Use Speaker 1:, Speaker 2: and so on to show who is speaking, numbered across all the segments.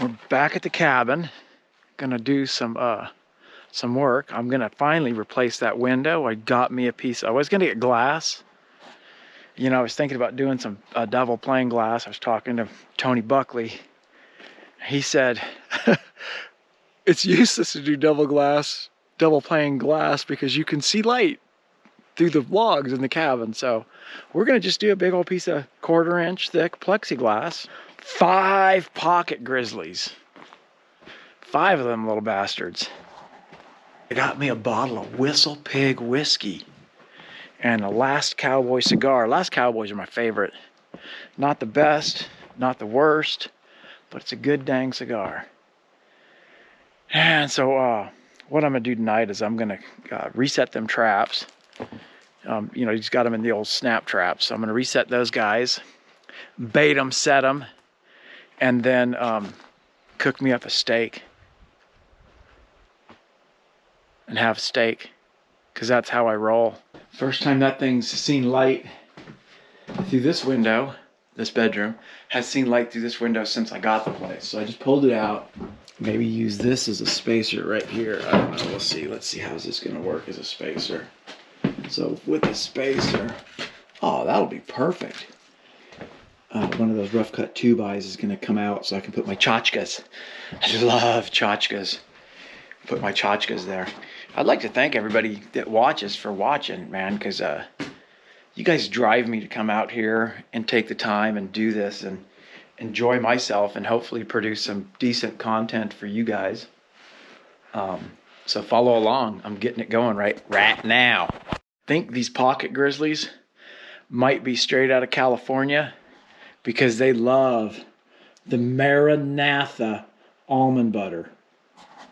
Speaker 1: We're back at the cabin. Gonna do some work. I'm gonna finally replace that window. I got me a piece. I was gonna get glass. You know, I was thinking about doing some double pane glass. I was talking to Tony Buckley. He said it's useless to do double pane glass because you can see light through the logs in the cabin. So we're gonna just do a big old piece of 1/4 inch thick plexiglass. 5 pocket grizzlies. 5 of them little bastards. I got me a bottle of Whistle Pig whiskey and a Last Cowboy cigar. Last Cowboys are my favorite. Not the best, not the worst, but it's a good dang cigar. And so what I'm gonna do tonight is I'm gonna reset them traps. You know, you just got them in the old snap traps. So I'm gonna reset those guys, bait them, set them, and then cook me up a steak and have steak, because that's how I roll. First time that thing's seen light through this window, this bedroom, has seen light through this window since I got the place. So I just pulled it out. Maybe use this as a spacer right here. I don't know, we'll see. Let's see, how's this gonna work as a spacer. So with the spacer, oh, that'll be perfect. One of those rough cut 2x is gonna come out so I can put my tchotchkes. I love tchotchkes. Put my tchotchkes there. I'd like to thank everybody that watches for watching, man, because you guys drive me to come out here and take the time and do this and enjoy myself and hopefully produce some decent content for you guys. So follow along. I'm getting it going right now. I think these pocket grizzlies might be straight out of California because they love the Maranatha almond butter.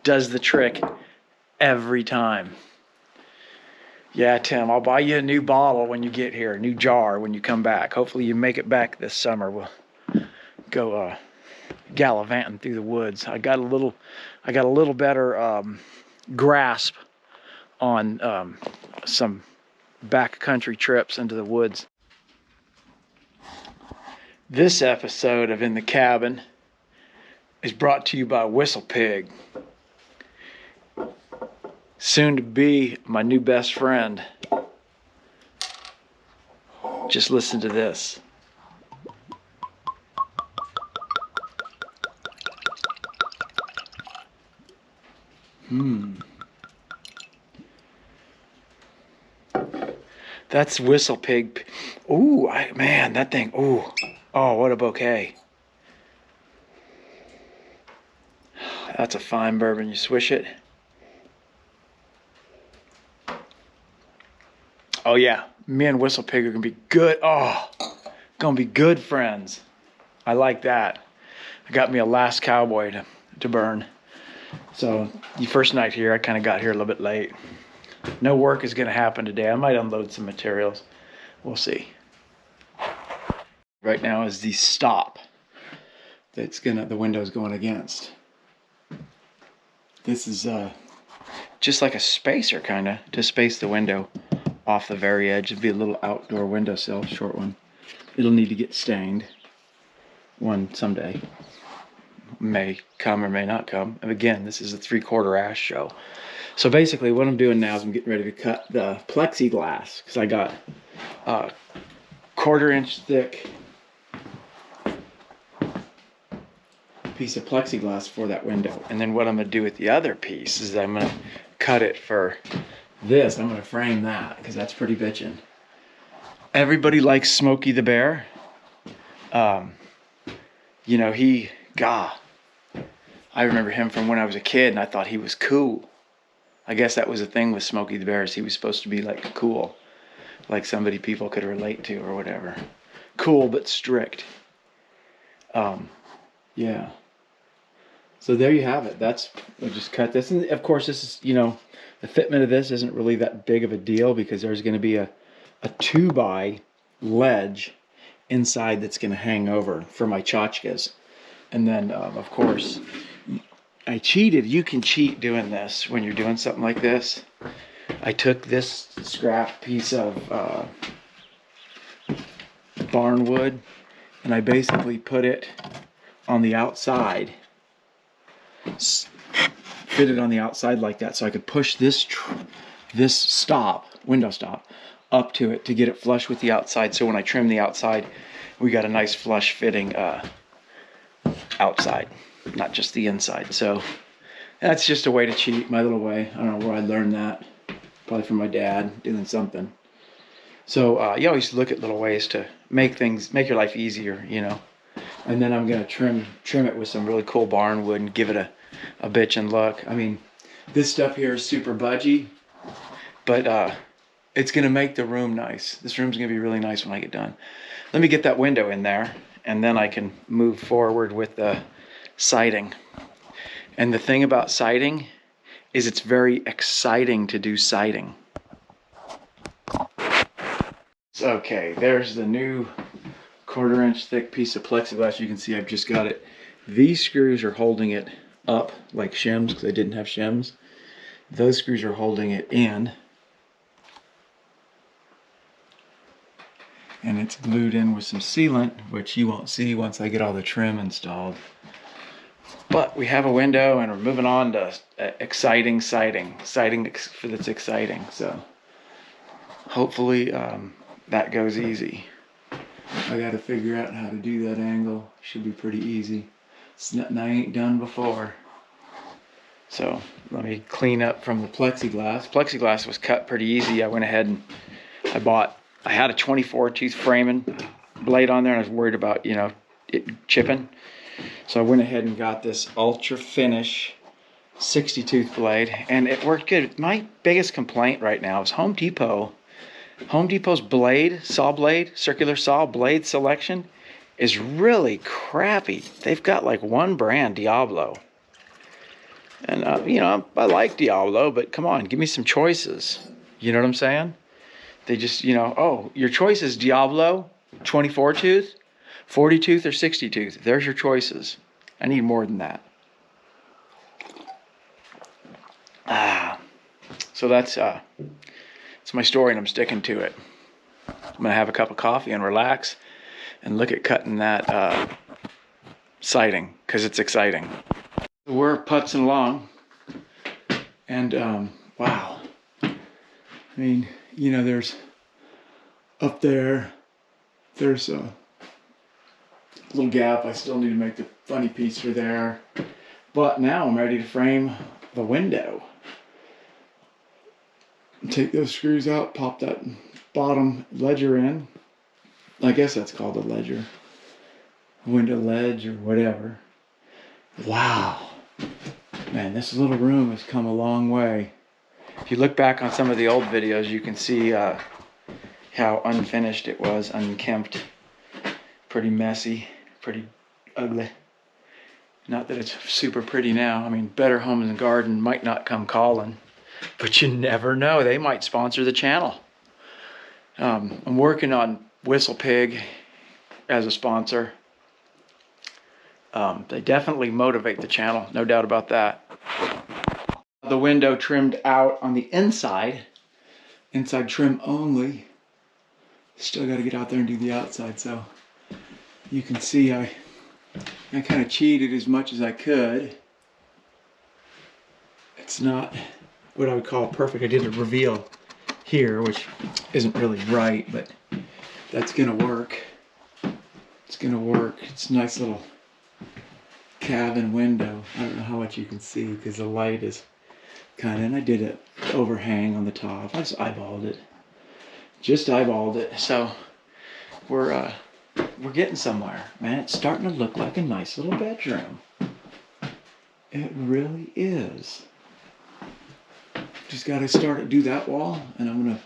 Speaker 1: Does the trick every time. Yeah, Tim, I'll buy you a new bottle when you get here, a new jar when you come back. Hopefully you make it back this summer. We'll go gallivanting through the woods. I got a little better grasp on some backcountry trips into the woods. This episode of In the Cabin is brought to you by Whistle Pig. Soon to be my new best friend. Just listen to this. That's Whistle Pig. Ooh, man, that thing. Ooh. Oh, what a bouquet. That's a fine bourbon. You swish it. Oh yeah, me and Whistle Pig are gonna be good. Oh, gonna be good friends. I like that. I got me a Last Cowboy to burn. So the first night here, I kind of got here a little bit late. No work is gonna happen today. I might unload some materials. We'll see. Right now is the stop that's the window's going against. This is just like a spacer kind of to space the window off the very edge. It'd be a little outdoor windowsill, short one. It'll need to get stained one someday. May come or may not come. And again, this is a 3/4 ash show. So basically what I'm doing now is I'm getting ready to cut the plexiglass because I got a 1/4 inch thick piece of plexiglass for that window. And then what I'm gonna do with the other piece is I'm gonna cut it for this. I'm gonna frame that because that's pretty bitchin'. Everybody likes Smokey the Bear. You know, I remember him from when I was a kid and I thought he was cool. I guess that was the thing with Smokey the Bear, is he was supposed to be like cool, like somebody people could relate to or whatever. Cool but strict. Yeah. So there you have it. We'll just cut this. And of course this is, you know, the fitment of this isn't really that big of a deal because there's going to be a 2x ledge inside that's going to hang over for my tchotchkes. And then, of course, I cheated. You can cheat doing this when you're doing something like this. I took this scrap piece of barn wood and I basically put it on the outside fitted on the outside like that, so I could push this window stop up to it to get it flush with the outside. So when I trim the outside, we got a nice flush fitting outside, not just the inside. So that's just a way to cheat, my little way. I don't know where I learned that. Probably from my dad doing something. So you always look at little ways to make your life easier, you know. And then I'm gonna trim it with some really cool barn wood and give it a bitchin' look. I mean, this stuff here is super budgy, but it's gonna make the room nice. This room's gonna be really nice when I get done. Let me get that window in there, and then I can move forward with the siding. And the thing about siding is it's very exciting to do siding. Okay, there's the new 1/4 inch thick piece of plexiglass. You can see I've just got it. These screws are holding it up like shims because I didn't have shims. Those screws are holding it in. And it's glued in with some sealant, which you won't see once I get all the trim installed. But we have a window and we're moving on to exciting siding that's exciting. So hopefully that goes easy. I got to figure out how to do that angle. Should be pretty easy. It's nothing I ain't done before. So let me clean up from the plexiglass. Plexiglass was cut pretty easy. I went ahead and I had a 24 tooth framing blade on there, and I was worried about, you know, it chipping. So I went ahead and got this ultra finish 60 tooth blade, and it worked good. My biggest complaint right now is Home Depot's blade, circular saw blade selection is really crappy. They've got like one brand, Diablo. And, you know, I like Diablo, but come on, give me some choices. You know what I'm saying? They just, you know, oh, your choice is Diablo, 24 tooth, 40 tooth, or 60 tooth. There's your choices. I need more than that. So that's my story, and I'm sticking to it. I'm gonna have a cup of coffee and relax and look at cutting that siding, because it's exciting. We're putzing along, and wow. I mean, you know, there's a little gap. I still need to make the funny piece for there. But now I'm ready to frame the window. Take those screws out, pop that bottom ledger in. I guess that's called a ledger. Window ledge or whatever. Wow. Man, this little room has come a long way. If you look back on some of the old videos, you can see how unfinished it was, unkempt, pretty messy, pretty ugly. Not that it's super pretty now. I mean, Better Homes and Garden might not come calling, but you never know. They might sponsor the channel. I'm working on Whistle Pig as a sponsor. They definitely motivate the channel, no doubt about that. The window trimmed out on the inside trim only. Still got to get out there and do the outside, so you can see I kind of cheated as much as I could. It's not what I would call perfect. I did a reveal here, which isn't really right, but that's gonna work. It's gonna work. It's a nice little cabin window. I don't know how much you can see because the light is kind of, and I did an overhang on the top. I just eyeballed it. So we're getting somewhere, man. It's starting to look like a nice little bedroom. It really is. Just got to do that wall, and I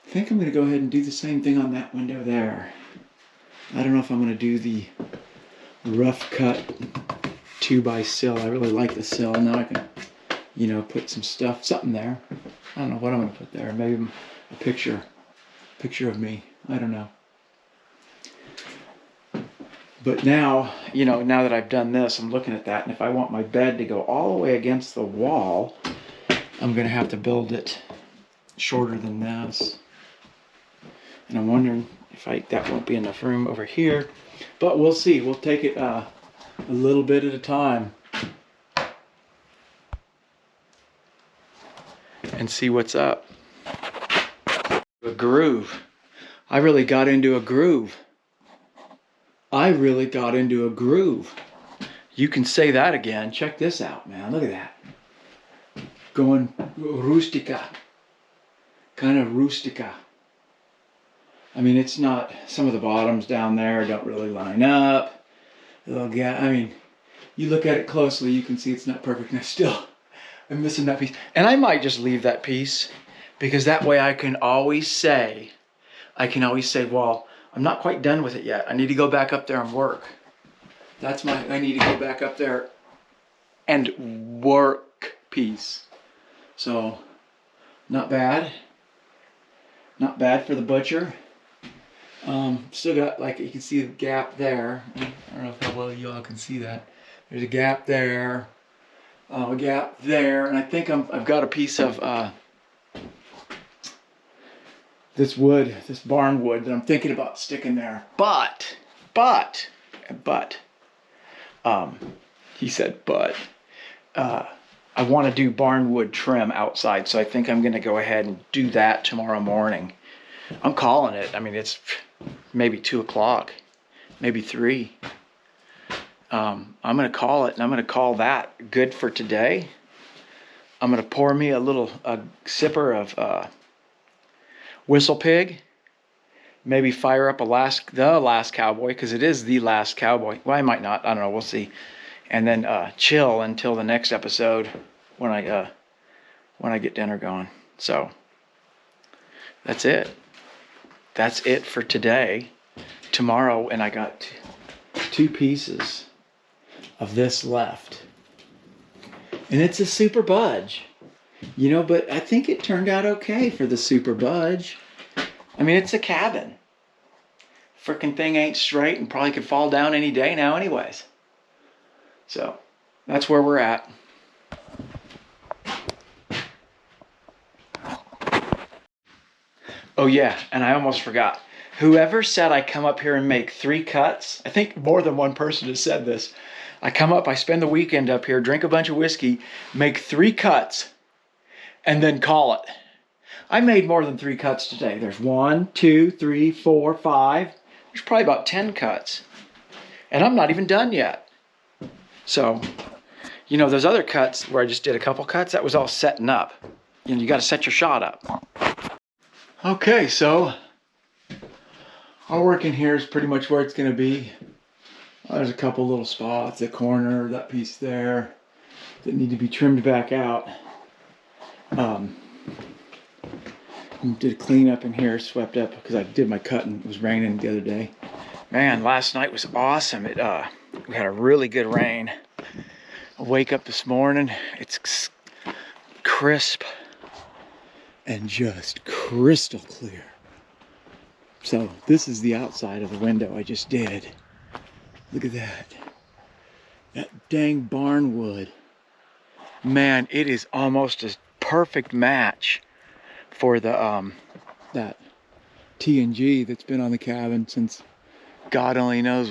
Speaker 1: think I'm gonna go ahead and do the same thing on that window there. I don't know if I'm gonna do the rough cut 2x sill. I really like the sill. Now I can, you know, put something there. I don't know what I'm gonna put there. Maybe a picture of me. I don't know. But now, you know, now that I've done this, I'm looking at that, and if I want my bed to go all the way against the wall, I'm gonna have to build it shorter than this. And I'm wondering if that won't be enough room over here, but we'll see. We'll take it a little bit at a time. and see what's up. A groove. I really got into a groove. You can say that again. Check this out, man. Look at that. Going rustica. Kind of rustica. I mean, it's not, some of the bottoms down there don't really line up. I mean, you look at it closely, you can see it's not perfect. And I'm missing that piece. And I might just leave that piece, because that way I can always say, well, I'm not quite done with it yet. I need to go back up there and work. I need to go back up there and work piece. So, not bad. Not bad for the butcher. Still got, like, you can see the gap there. I don't know how well y'all can see that. There's a gap there. A gap there. And I think I've got a piece of this wood, this barn wood that I'm thinking about sticking there. But, he said, I want to do barn wood trim outside, so I think I'm going to go ahead and do that tomorrow morning. I'm calling it. I mean, it's maybe 2 o'clock, maybe 3. I'm going to call it, and I'm going to call that good for today. I'm going to pour me a sipper of Whistle Pig. Maybe fire up the Last Cowboy, because it is the Last Cowboy. Well, I might not. I don't know. We'll see. And then chill until the next episode when I get dinner going. So that's it. That's it for today. Tomorrow, and I got 2 pieces of this left. And it's a super budge. You know, but I think it turned out okay for the super budge. I mean, it's a cabin. Frickin' thing ain't straight and probably could fall down any day now anyways. So, that's where we're at. Oh yeah, and I almost forgot. Whoever said I come up here and make 3 cuts, I think more than one person has said this. I come up, I spend the weekend up here, drink a bunch of whiskey, make 3 cuts, and then call it. I made more than 3 cuts today. There's 1, 2, 3, 4, 5. There's probably about 10 cuts. And I'm not even done yet. So, you know, those other cuts where I just did a couple cuts, that was all setting up. You know, you got to set your shot up. Okay, so our work in here is pretty much where it's going to be. There's a couple little spots, the corner, that piece there, that need to be trimmed back out. Did a clean up in here, swept up because I did my cutting. It was raining the other day. Man, last night was awesome. We had a really good rain. I wake up this morning, it's crisp and just crystal clear. So this is the outside of the window I just did. Look at that. That dang barn wood. Man, it is almost a perfect match for the that T&G that's been on the cabin since God only knows